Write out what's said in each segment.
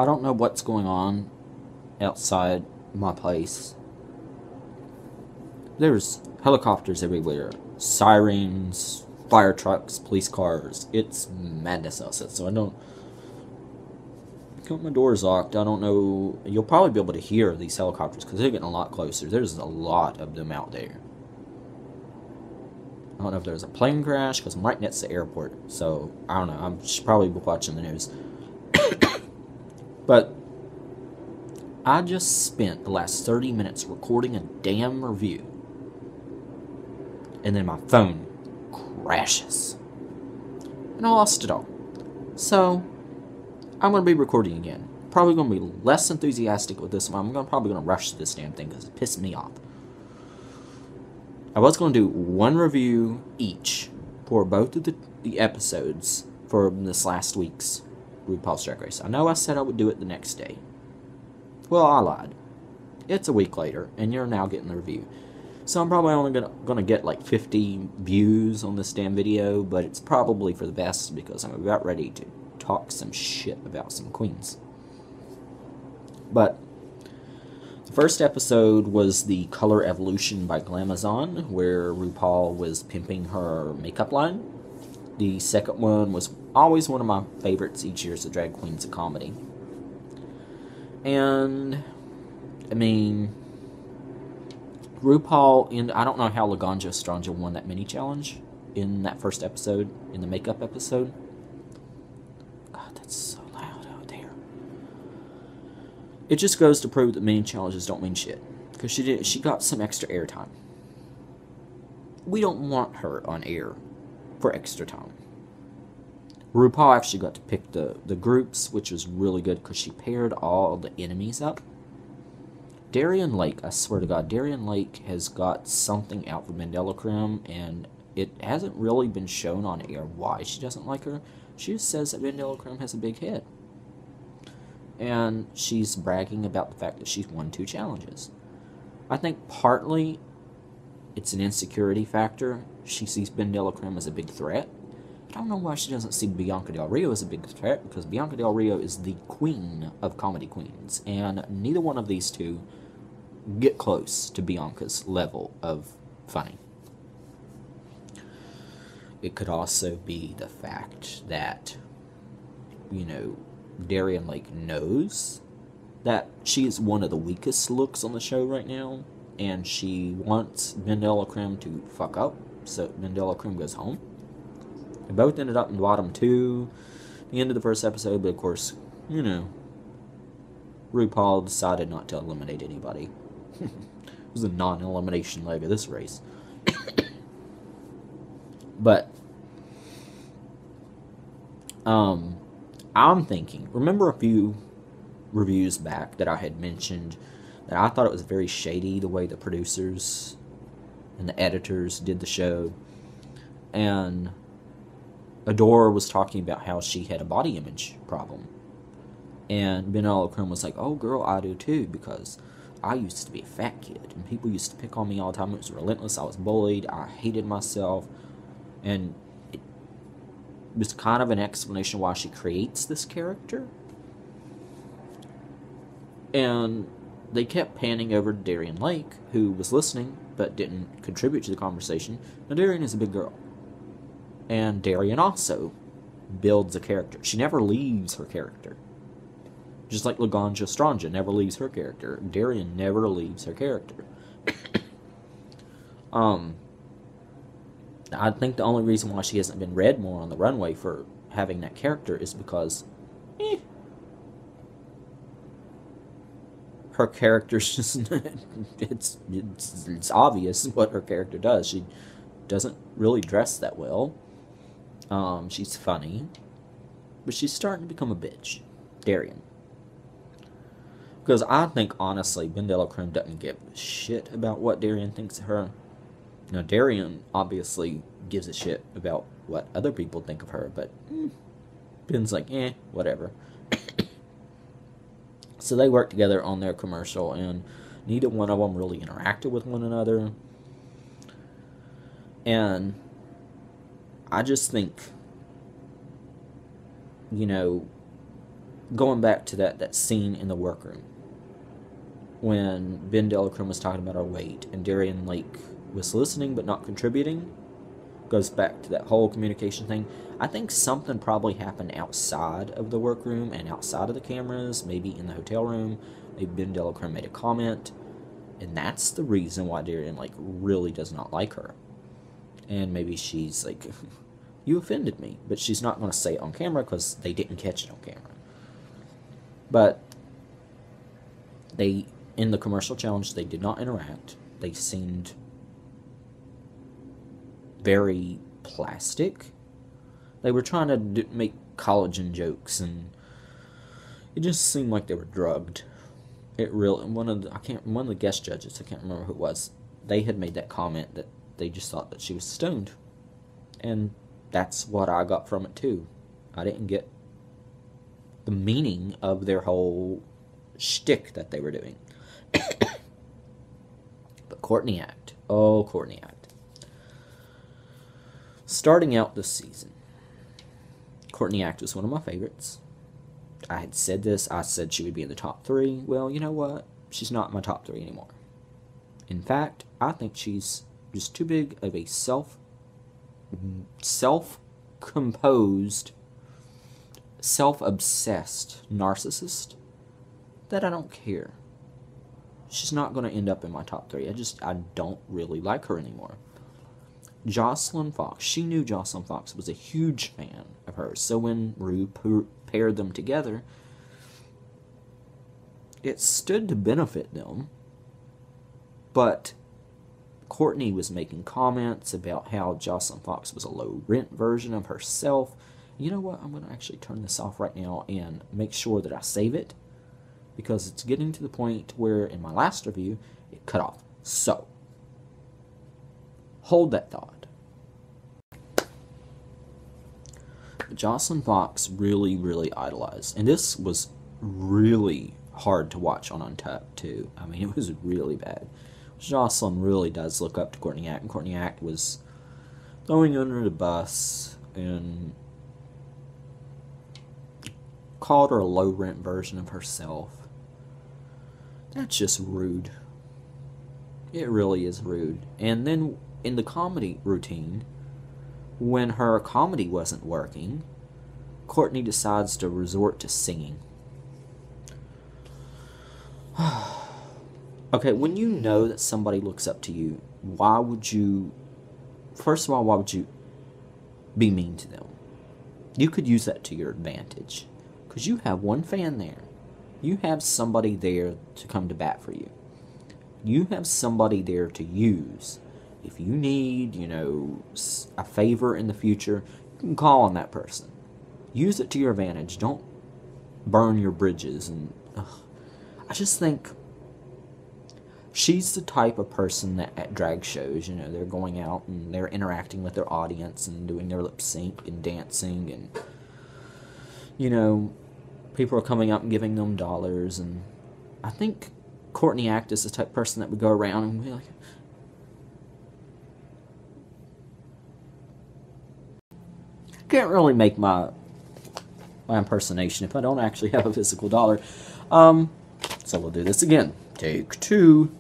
I don't know what's going on outside my place. There's helicopters everywhere, sirens, fire trucks, police cars. It's madness outside, so I don't. My door's locked. I don't know. You'll probably be able to hear these helicopters because they're getting a lot closer. There's a lot of them out there. I don't know if there's a plane crash because I'm right next to the airport. So, I don't know. I'm probably watching the news. But I just spent the last 30 minutes recording a damn review. And then my phone crashes. And I lost it all. So, I'm going to be recording again. Probably going to be less enthusiastic with this one. I'm probably going to rush this damn thing because it pissed me off. I was going to do one review each for both of the episodes for this last week's RuPaul's Drag Race. I know I said I would do it the next day. Well, I lied. It's a week later, and you're now getting the review. So I'm probably only going to get like 50 views on this damn video, but it's probably for the best because I'm about ready to talk some shit about some queens. But the first episode was the Color Evolution by Glamazon, where RuPaul was pimping her makeup line. The second one was always one of my favorites each year as a Drag Queens of Comedy. And, I mean, RuPaul, and I don't know how Laganja Estranja won that mini challenge in that first episode, in the makeup episode. God, that's so loud out there. It just goes to prove that mini challenges don't mean shit. Because she got some extra airtime. We don't want her on air for extra time. RuPaul actually got to pick the groups, which was really good because she paired all the enemies up. Darian Lake, I swear to God, Darian Lake has got something out for Mandela Creme, and it hasn't really been shown on air why she doesn't like her. She just says that Mandela Creme has a big head. And she's bragging about the fact that she's won 2 challenges. I think partly it's an insecurity factor. She sees Mandela Creme as a big threat. I don't know why she doesn't see Bianca Del Rio as a big threat, because Bianca Del Rio is the queen of comedy queens, and neither one of these two get close to Bianca's level of funny. It could also be the fact that, you know, Darian Lake knows that she is one of the weakest looks on the show right now, and she wants Mandela Creme to fuck up, so Mandela Creme goes home. They both ended up in the bottom 2 at the end of the first episode, but of course, you know, RuPaul decided not to eliminate anybody. It was a non-elimination leg of this race. But, I'm thinking, remember a few reviews back that I had mentioned that I thought it was very shady the way the producers and the editors did the show, and Adora was talking about how she had a body image problem. And Mandela Creme was like, oh girl, I do too, because I used to be a fat kid, and people used to pick on me all the time. It was relentless. I was bullied. I hated myself. And it was kind of an explanation why she creates this character. And they kept panning over to Darian Lake, who was listening, but didn't contribute to the conversation. Now, Darian is a big girl. And Darian also builds a character. She never leaves her character. Just like Laganja Estranja never leaves her character. Darian never leaves her character. I think the only reason why she hasn't been read more on the runway for having that character is because her character's just it's obvious what her character does. She doesn't really dress that well. She's funny, but she's starting to become a bitch. Darian. Because I think, honestly, Mandela Creme doesn't give a shit about what Darian thinks of her. Now, Darian obviously gives a shit about what other people think of her, but Ben's like, whatever. So they worked together on their commercial, and neither one of them really interacted with one another. And I just think, you know, going back to that scene in the workroom when Ben Delacrone was talking about our weight and Darian Lake was listening but not contributing, goes back to that whole communication thing. I think something probably happened outside of the workroom and outside of the cameras, maybe in the hotel room. Maybe Ben Delacrone made a comment, and that's the reason why Darian Lake really does not like her. And maybe she's like, you offended me, but she's not going to say it on camera because they didn't catch it on camera. But in the commercial challenge, they did not interact. They seemed very plastic. They were trying to make collagen jokes, and it just seemed like they were drugged. It really, one of the guest judges, I can't remember who it was, they had made that comment that they just thought that she was stoned, and that's what I got from it too. I didn't get the meaning of their whole shtick that they were doing. But Courtney Act, oh Courtney Act. Starting out this season, Courtney Act was one of my favorites. I had said this. I said she would be in the top 3. Well, you know what? She's not in my top 3 anymore. In fact, I think she's just too big of a self-composed, self-obsessed narcissist that I don't care. She's not going to end up in my top 3. I don't really like her anymore. Jocelyn Fox. She knew Jocelyn Fox was a huge fan of hers. So when Rue paired them together, it stood to benefit them. But Courtney was making comments about how Jocelyn Fox was a low-rent version of herself. You know what? I'm going to actually turn this off right now and make sure that I save it, because it's getting to the point where in my last review, it cut off. So, hold that thought. Jocelyn Fox really, really idolized. And this was really hard to watch on Untucked, too. I mean, it was really bad. Jocelyn really does look up to Courtney Act, and Courtney Act was throwing her under the bus and called her a low-rent version of herself. That's just rude. It really is rude. And then in the comedy routine, when her comedy wasn't working, Courtney decides to resort to singing. Okay, when you know that somebody looks up to you, why would you, first of all, why would you be mean to them? You could use that to your advantage, because you have one fan there. You have somebody there to come to bat for you. You have somebody there to use. If you need, a favor in the future, you can call on that person. Use it to your advantage. Don't burn your bridges. And I just think she's the type of person that at drag shows, they're going out and they're interacting with their audience and doing their lip sync and dancing, and people are coming up and giving them dollars. And I think Courtney Act is the type of person that would go around and be like, I can't really make my impersonation if I don't actually have a physical dollar. So we'll do this again. Take 2.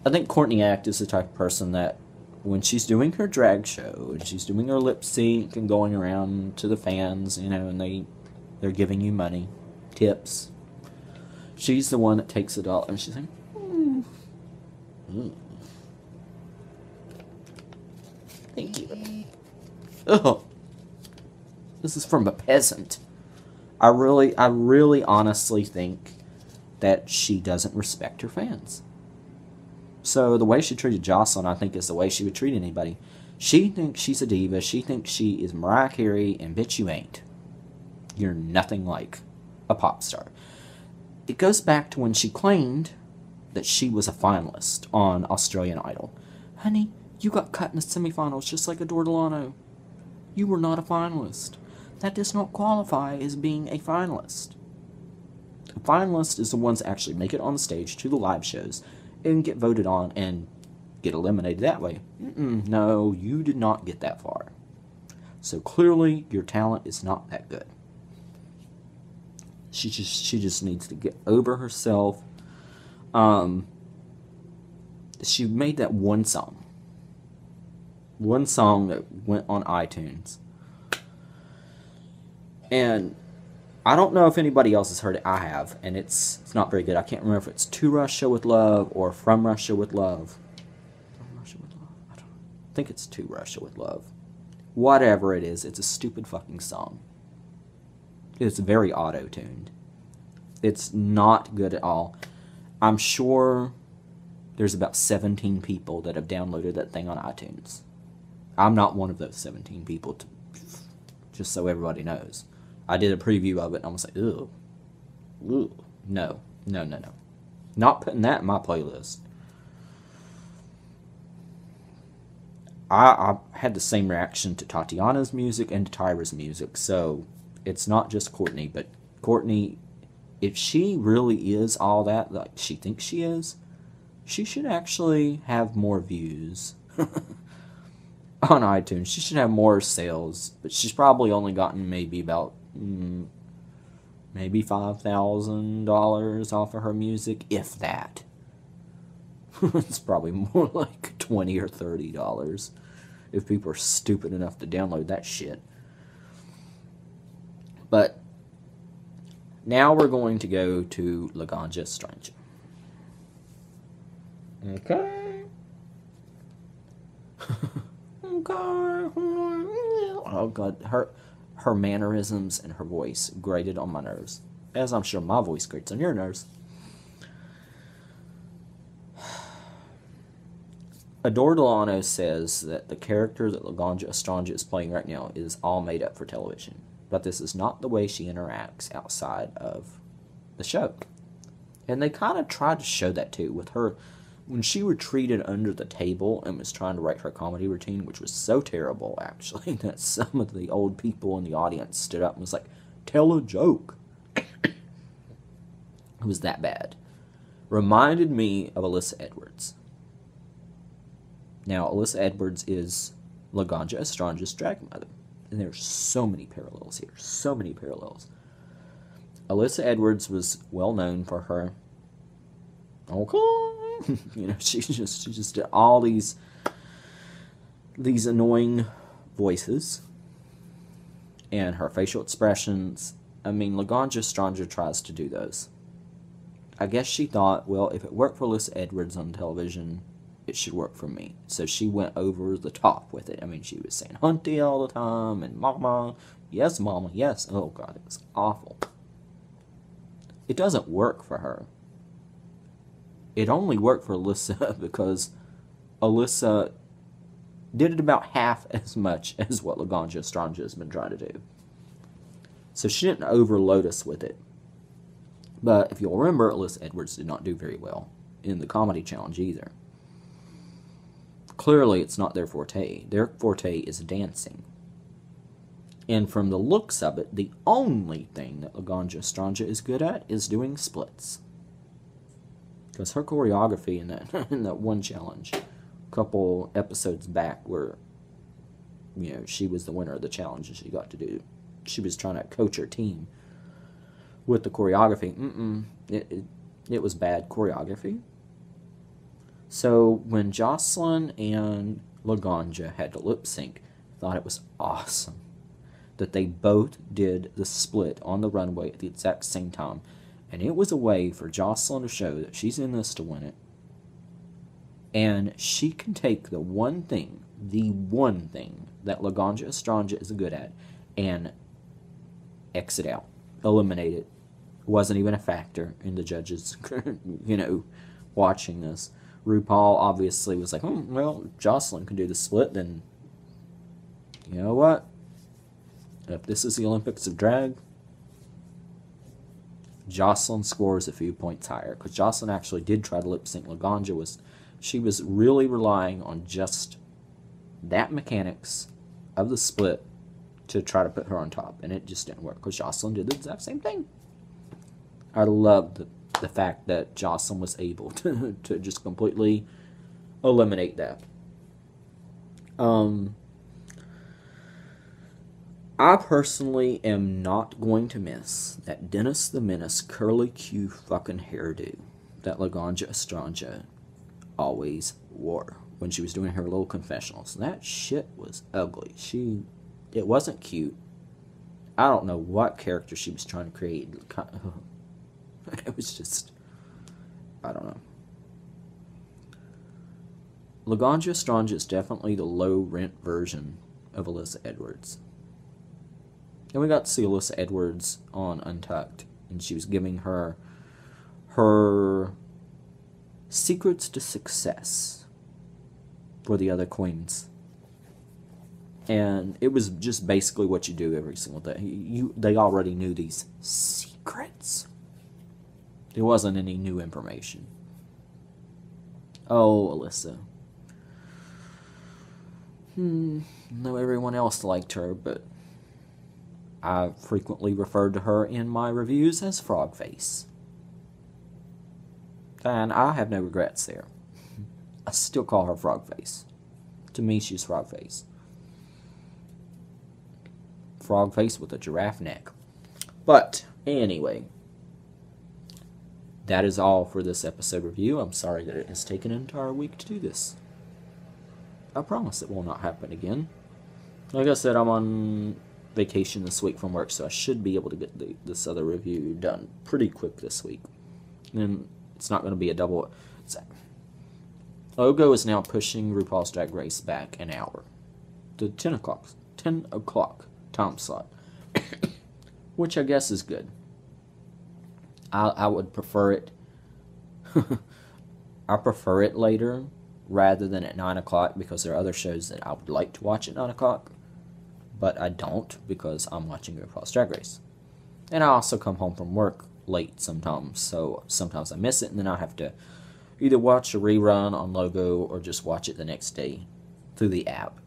I think Courtney Act is the type of person that when she's doing her drag show and she's doing her lip sync and going around to the fans, and they're giving you money, tips, she's the one that takes $1 and she's like, thank you. Oh, this is from a peasant. I really honestly think that she doesn't respect her fans. So the way she treated Jocelyn, I think, is the way she would treat anybody. She thinks she's a diva. She thinks she is Mariah Carey, and bitch, you ain't. You're nothing like a pop star. It goes back to when she claimed that she was a finalist on Australian Idol. Honey, you got cut in the semifinals just like Adore Delano. You were not a finalist. That does not qualify as being a finalist. A finalist is the ones that actually make it on the stage to the live shows and get voted on and get eliminated that way. No, you did not get that far. So clearly, your talent is not that good. She just needs to get over herself. She made that one song that went on iTunes, and I don't know if anybody else has heard it. I have, and it's not very good. I can't remember if it's To Russia with Love or From Russia with Love. From Russia with Love? I don't think it's To Russia with Love. Whatever it is, it's a stupid fucking song. It's very auto-tuned. It's not good at all. I'm sure there's about 17 people that have downloaded that thing on iTunes. I'm not one of those 17 people, just so everybody knows. I did a preview of it, and I was like, ugh. No. Not putting that in my playlist. I had the same reaction to Tatiana's music and to Tyra's music, so it's not just Courtney, but Courtney, if she really is all that like she thinks she is, she should actually have more views on iTunes. She should have more sales, but she's probably only gotten maybe about maybe $5,000 off of her music, if that. It's probably more like $20 or $30 if people are stupid enough to download that shit. But now we're going to go to La Ganja Stranger. Okay. Oh god, her mannerisms and her voice grated on my nerves, as I'm sure my voice grates on your nerves. Adore Delano says that the character that La Ganja Estranja is playing right now is all made up for television, but this is not the way she interacts outside of the show. And they kind of tried to show that too with her when she retreated under the table and was trying to write her comedy routine, which was so terrible, actually, that some of the old people in the audience stood up and was like, tell a joke. It was that bad. Reminded me of Alyssa Edwards. Now, Alyssa Edwards is La Ganja Estranja's drag mother. And there's so many parallels here. So many parallels. Alyssa Edwards was well known for her... Okay. You know, she just did all these annoying voices. And her facial expressions. I mean, La Ganja Estranja tries to do those. I guess she thought, well, if it worked for Alyssa Edwards on television, it should work for me. So she went over the top with it. I mean, she was saying hunty all the time, and mama, yes, oh god, it was awful. It doesn't work for her. It only worked for Alyssa because Alyssa did it about half as much as what La Ganja Estranja has been trying to do. So she didn't overload us with it. But if you'll remember, Alyssa Edwards did not do very well in the comedy challenge either. Clearly, it's not their forte. Their forte is dancing. And from the looks of it, the only thing that La Ganja Estranja is good at is doing splits. Because her choreography in that one challenge, a couple episodes back, where she was the winner of the challenge and she was trying to coach her team with the choreography. It was bad choreography. So when Jocelyn and La Ganja had to lip sync, I thought it was awesome that they both did the split on the runway at the exact same time. And it was a way for Jocelyn to show that she's in this to win it. And she can take the one thing that La Ganja Estranja is good at and exit out, eliminate it. Wasn't even a factor in the judges, watching this. RuPaul obviously was like, well, Jocelyn can do the split, then you know what? If this is the Olympics of drag, Jocelyn scores a few points higher. Because Jocelyn actually did try to lip sync. La Ganja was really relying on just that mechanics of the split to try to put her on top. And it just didn't work because Jocelyn did the exact same thing. I love the fact that Jocelyn was able to just completely eliminate that. I personally am not going to miss that Dennis the Menace curly Q fucking hairdo that Laganja Estranja always wore when she was doing her little confessionals. That shit was ugly. It wasn't cute. I don't know what character she was trying to create. It was just, I don't know. Laganja Estranja is definitely the low-rent version of Alyssa Edwards. And we got to see Alyssa Edwards on Untucked, and she was giving her secrets to success for the other queens. And it was just basically what you do every single day. They already knew these secrets. There wasn't any new information. Oh, Alyssa. No, everyone else liked her, but I frequently referred to her in my reviews as Frogface. And I have no regrets there. I still call her Frogface. To me, she's Frogface. Frogface with a giraffe neck. But, anyway. That is all for this episode review. I'm sorry that it has taken an entire week to do this. I promise it will not happen again. Like I said, I'm on vacation this week from work, so I should be able to get this other review done pretty quick this week. And it's not going to be a double. Logo is now pushing RuPaul's Drag Race back an hour to 10 o'clock time slot, which I guess is good. I would prefer it. I prefer it later rather than at 9 o'clock because there are other shows that I would like to watch at 9 o'clock, but I don't because I'm watching RuPaul's Drag Race. And I also come home from work late sometimes, so sometimes I miss it, and then I have to either watch a rerun on Logo or just watch it the next day through the app,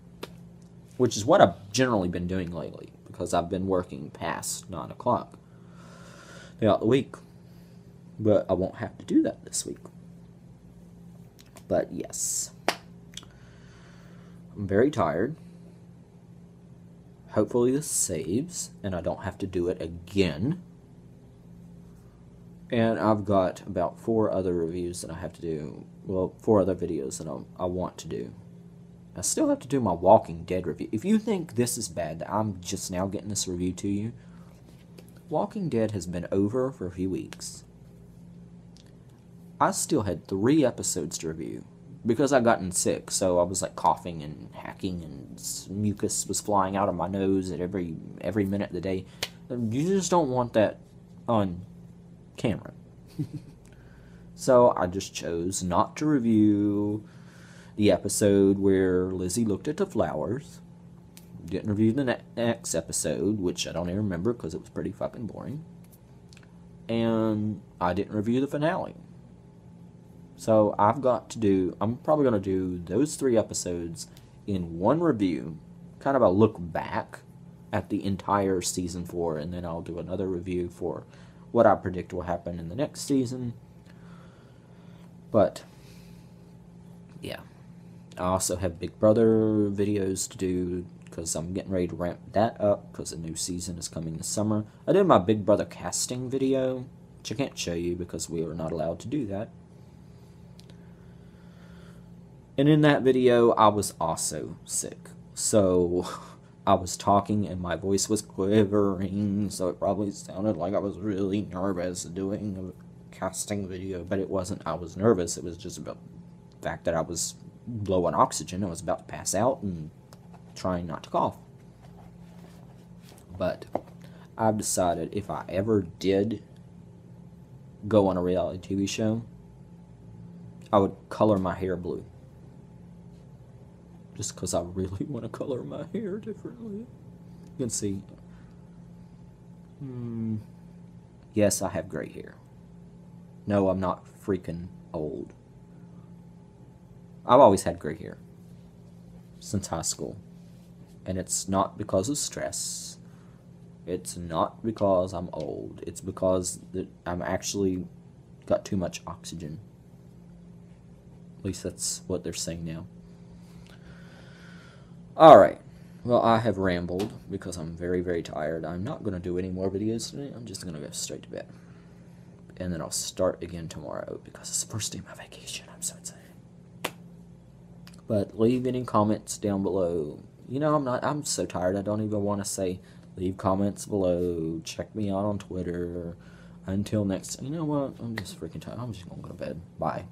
which is what I've generally been doing lately because I've been working past 9 o'clock throughout the week. But I won't have to do that this week. But yes, I'm very tired. Hopefully this saves and I don't have to do it again. And I've got about 4 other reviews that I have to do. Well, 4 other videos that I want to do. I still have to do my Walking Dead review. If you think this is bad that I'm just now getting this review to you, Walking Dead has been over for a few weeks. I still had 3 episodes to review because I gotten sick, so I was like coughing and hacking and mucus was flying out of my nose at every minute of the day. You just don't want that on camera. So I just chose not to review the episode where Lizzie looked at the flowers. Didn't review the next episode, which I don't even remember because it was pretty fucking boring. And I didn't review the finale. So I'm probably going to do those 3 episodes in one review, kind of a look back at the entire season 4, and then I'll do another review for what I predict will happen in the next season. But, yeah. I also have Big Brother videos to do, because I'm getting ready to ramp that up, because a new season is coming this summer. I did my Big Brother casting video, which I can't show you because we are not allowed to do that. And in that video, I was also sick. So, I was talking and my voice was quivering, so it probably sounded like I was really nervous doing a casting video, but it wasn't. I was nervous. It was just about the fact that I was low on oxygen. I was about to pass out and trying not to cough. But I've decided if I ever did go on a reality TV show, I would color my hair blue. Just because I really want to color my hair differently. You can see. Yes, I have gray hair. No, I'm not freaking old. I've always had gray hair. Since high school. And it's not because of stress. It's not because I'm old. It's because I'm actually got too much oxygen. At least that's what they're saying now. Alright. Well, I have rambled because I'm very, very tired. I'm not going to do any more videos today. I'm just going to go straight to bed. And then I'll start again tomorrow because it's the first day of my vacation. I'm so excited. But leave any comments down below. You know, I'm so tired. I don't even want to say leave comments below. Check me out on Twitter. Until next, you know what? I'm just freaking tired. I'm just going to go to bed. Bye.